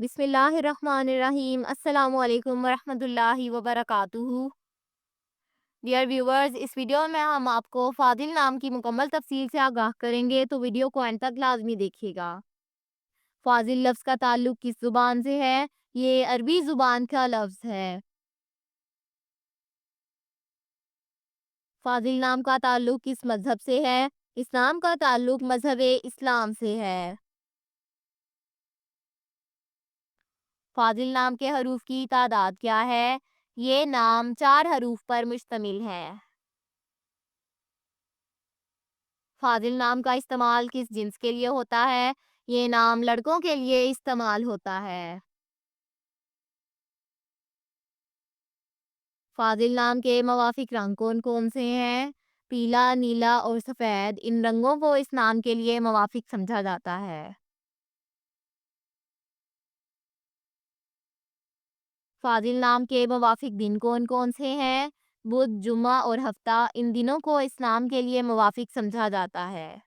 बिस्मिल्लाहिर्रहमानिर्रहीम। अस्सलामु अलैकुम वरहमतुल्लाहि वबरकातुहू। डियर व्यूवर्स, इस वीडियो में हम आपको फ़ादिल नाम की मुकम्मल तफसील से आगाह करेंगे, तो वीडियो को अंत तक लाजमी देखिएगा। फ़ाज़िल लफ्ज़ का ताल्लुक किस ज़ुबान से है? ये अरबी ज़ुबान का लफ्ज़ है। फ़ाज़िल नाम का ताल्लुक किस मज़हब से है? इस नाम का ताल्लुक मज़हब-ए-इस्लाम से है। फ़ाज़िल नाम के हरूफ की तादाद क्या है? ये नाम 4 हरूफ पर मुश्तमिल है। फ़ाज़िल नाम का इस्तेमाल किस जिन्स के लिए होता है? ये नाम लड़कों के लिए इस्तेमाल होता है। फ़ाज़िल नाम के मवाफ़िक रंग कौन-कौन से हैं? पीला, नीला और सफ़ेद। इन रंगों को इस नाम के लिए मवाफ़िक समझा जाता है। फ़ाज़िल नाम के मवाफ़िक दिन कौन-कौन से हैं? बुध, जुम्मा और हफ़्ता। इन दिनों को इस नाम के लिए मवाफ़िक समझा जाता है।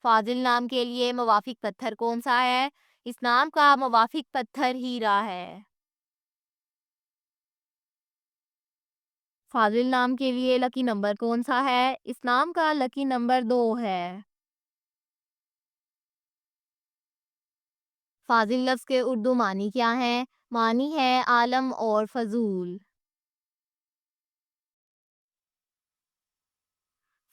फ़ाज़िल नाम के लिए मवाफ़िक पत्थर कौन-सा है? इस नाम का मवाफ़िक पत्थर हीरा है। फ़ाज़िल नाम के लिए लकी नंबर कौन-सा है? इस नाम का लकी नंबर 2 है। फ़ाज़िल लफ्ज़ के उर्दू मानी क्या हैं? मानी है आलम और फ़ज़ूल।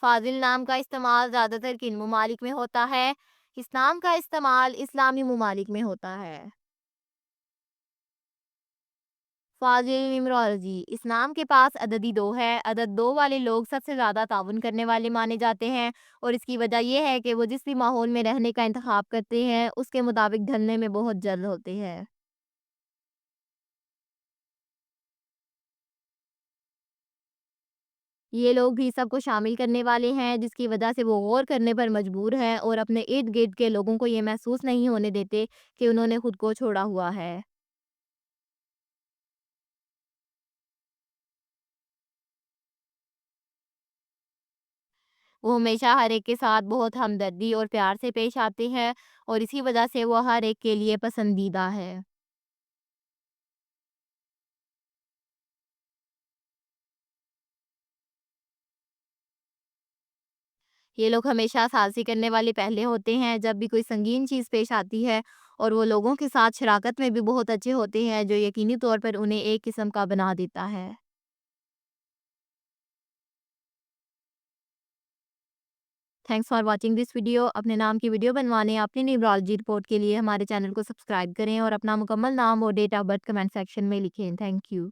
फ़ाज़िल नाम का इस्तेमाल ज़्यादातर किन ममालिक में होता है? इस नाम का इस्तेमाल इस्लामी ममालिक में होता है। फ़ाज़िल न्यूमरोलॉजी। इस नाम के पास अददी 2 है। अदद 2 वाले लोग सबसे ज़्यादा ताउन करने वाले माने जाते हैं, और इसकी वजह ये है कि वो जिस भी माहौल में रहने का इंतखाब करते हैं, उसके मुताबिक ढलने में बहुत जल्द होते हैं। ये लोग भी सबको शामिल करने वाले हैं, जिसकी वजह से वो गौर करने पर मजबूर हैं और अपने इर्द-गिर्द के लोगों को ये महसूस नहीं होने देते कि उन्होंने खुद को छोड़ा हुआ है। वो हमेशा हर एक के साथ बहुत हमदर्दी और प्यार से पेश आते हैं, और इसी वजह से वो हर एक के लिए पसंदीदा है। ये लोग हमेशा साज़ी करने वाले पहले होते हैं जब भी कोई संगीन चीज़ पेश आती है, और वो लोगों के साथ शराकत में भी बहुत अच्छे होते हैं, जो यकीनी तौर पर उन्हें एक किस्म का बना देता है। Thanks for watching this video. अपने नाम की वीडियो बनवाने या अपनी न्यूमरोलॉजी रिपोर्ट के लिए हमारे चैनल को सब्सक्राइब करें, और अपना मुकम्मल नाम और date of birth comment section में लिखें। Thank you.